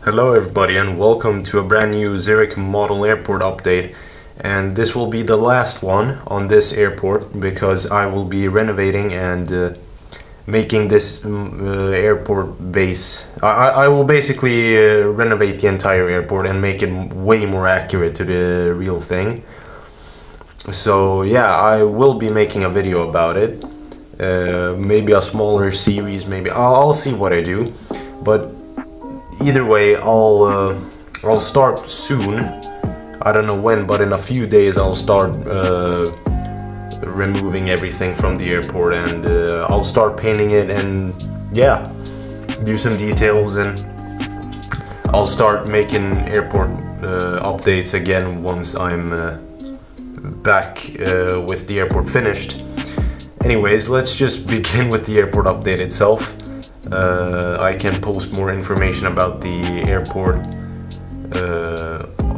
Hello everybody and welcome to a brand new Zürich model airport update, and this will be the last one on this airport because I will be renovating and making this airport base. I will basically renovate the entire airport and make it way more accurate to the real thing. So yeah, I will be making a video about it, maybe a smaller series, maybe I'll see what I do, but either way, I'll start soon. I don't know when, but in a few days I'll start removing everything from the airport, and I'll start painting it and yeah, do some details, and I'll start making airport updates again once I'm back with the airport finished. Anyways, let's just begin with the airport update itself. I can post more information about the airport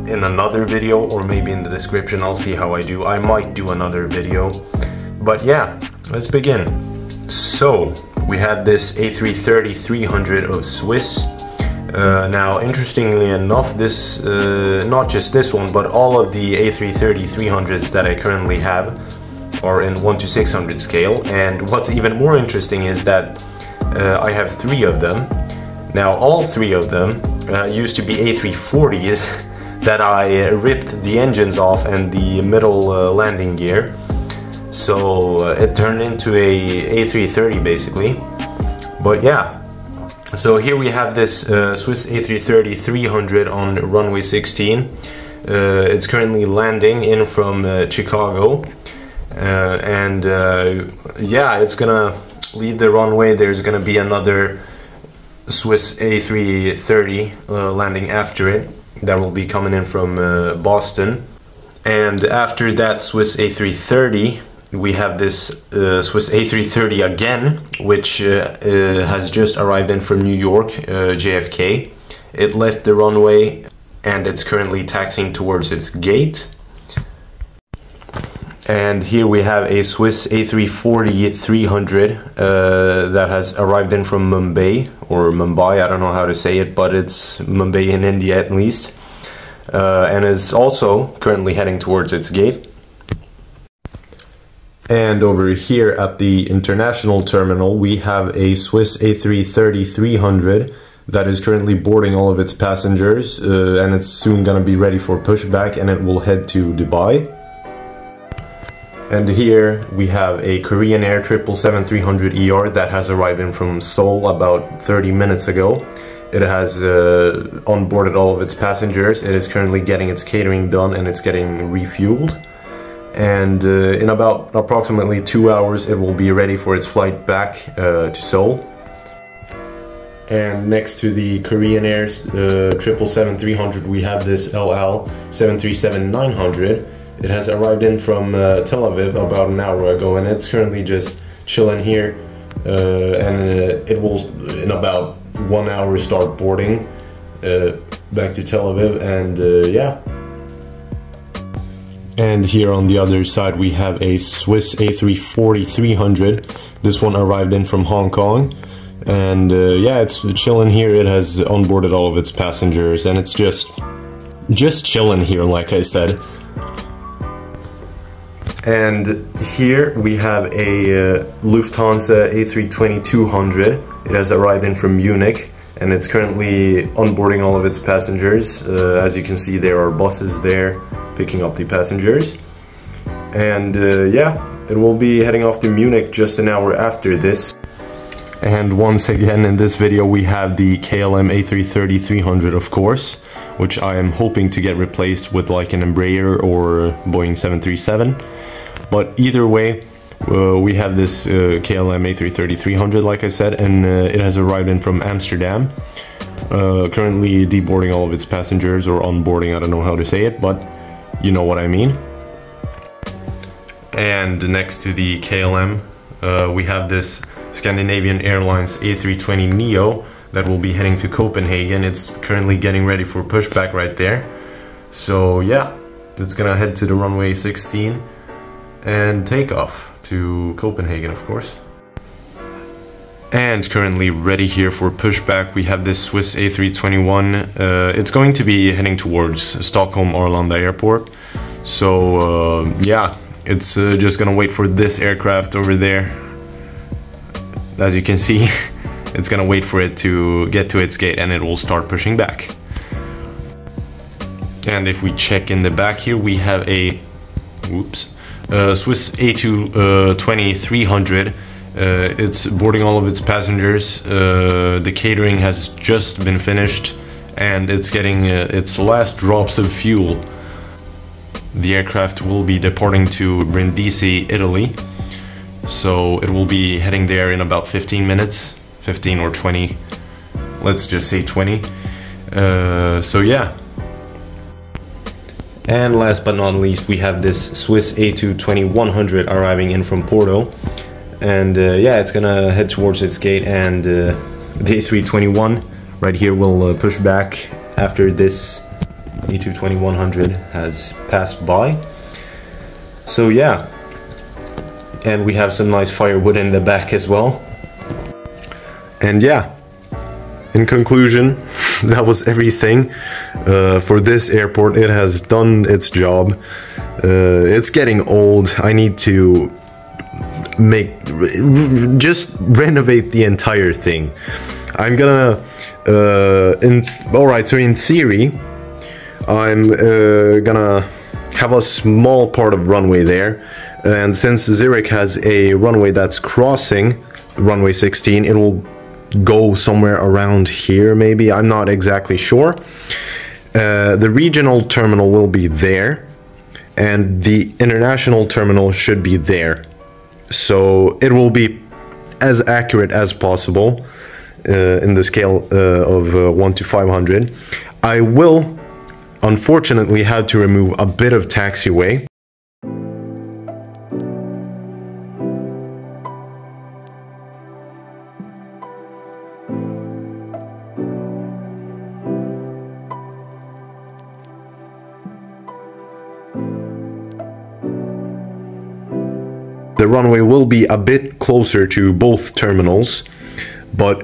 in another video, or maybe in the description. I'll see how I do. I might do another video, but yeah, let's begin. So we had this A330-300 of Swiss. Now interestingly enough, this not just this one, but all of the A330-300s that I currently have are in 1:600 scale, and what's even more interesting is that I have 3 of them. Now all 3 of them used to be A340s that I ripped the engines off and the middle landing gear, so it turned into a A330 basically. But yeah, so here we have this Swiss A330-300 on runway 16. It's currently landing in from Chicago, and yeah, it's gonna leave the runway. There's gonna be another Swiss A330 landing after it that will be coming in from Boston, and after that Swiss A330 we have this Swiss A330 again, which has just arrived in from New York, JFK. It left the runway and it's currently taxiing towards its gate. And here we have a Swiss A340-300 that has arrived in from Mumbai, or Mumbai, I don't know how to say it, but it's Mumbai in India at least, and is also currently heading towards its gate. And over here at the international terminal we have a Swiss A330-300 that is currently boarding all of its passengers, and it's soon going to be ready for pushback, and it will head to Dubai. And here we have a Korean Air 777-300ER that has arrived in from Seoul about 30 minutes ago. It has onboarded all of its passengers. It is currently getting its catering done and it's getting refueled. And in about approximately 2 hours it will be ready for its flight back to Seoul. And next to the Korean Air 777-300 we have this LL 737-900. It has arrived in from Tel Aviv about an hour ago, and it's currently just chilling here, and it will in about 1 hour start boarding back to Tel Aviv, and yeah. And here on the other side we have a Swiss A340-300. This one arrived in from Hong Kong, and yeah, it's chilling here. It has onboarded all of its passengers, and it's just chilling here, like I said. And here we have a Lufthansa A320-200. It has arrived in from Munich, and it's currently onboarding all of its passengers. As you can see, there are buses there picking up the passengers. And yeah, it will be heading off to Munich just an hour after this. And once again in this video we have the KLM A330-300, of course, which I am hoping to get replaced with like an Embraer or Boeing 737. But either way, we have this KLM A330-300, like I said, and it has arrived in from Amsterdam. Currently deboarding all of its passengers, or onboarding, I don't know how to say it, but you know what I mean. And next to the KLM, we have this Scandinavian Airlines A320neo that will be heading to Copenhagen. It's currently getting ready for pushback right there. So yeah, it's gonna head to the runway 16 and take off to Copenhagen, of course. And currently ready here for pushback. We have this Swiss A321. It's going to be heading towards Stockholm Arlanda Airport. So yeah, it's just gonna wait for this aircraft over there. As you can see, it's gonna wait for it to get to its gate and it will start pushing back. And if we check in the back here, we have a Swiss A220-300. It's boarding all of its passengers. The catering has just been finished and it's getting its last drops of fuel. The aircraft will be departing to Brindisi, Italy. So it will be heading there in about 15 minutes, 15 or 20. Let's just say 20. So yeah. And last but not least, we have this Swiss A220-100 arriving in from Porto. And yeah, it's gonna head towards its gate, and the A321 right here will push back after this A220-100 has passed by. So yeah, and we have some nice firewood in the back as well. And yeah, in conclusion, that was everything for this airport. It has done its job. It's getting old. I need to just renovate the entire thing. I'm gonna alright, so in theory I'm gonna have a small part of runway there, and since Zurich has a runway that's crossing runway 16, it will go somewhere around here maybe, I'm not exactly sure. The regional terminal will be there and the international terminal should be there. So it will be as accurate as possible in the scale of 1 to 500. I will unfortunately have to remove a bit of taxiway. The runway will be a bit closer to both terminals, but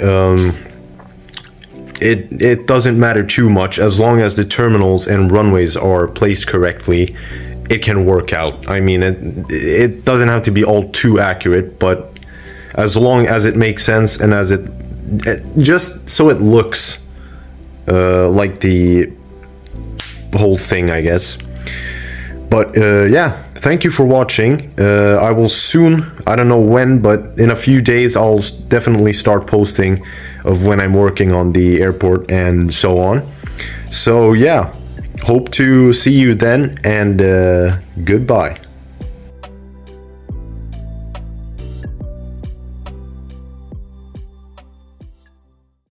it doesn't matter too much. As long as the terminals and runways are placed correctly, it can work out. I mean, it doesn't have to be all too accurate, but as long as it makes sense and as it just so it looks like the whole thing, I guess. But yeah, thank you for watching. I will soon, I don't know when, but in a few days I'll definitely start posting of when I'm working on the airport and so on. So yeah, hope to see you then, and goodbye.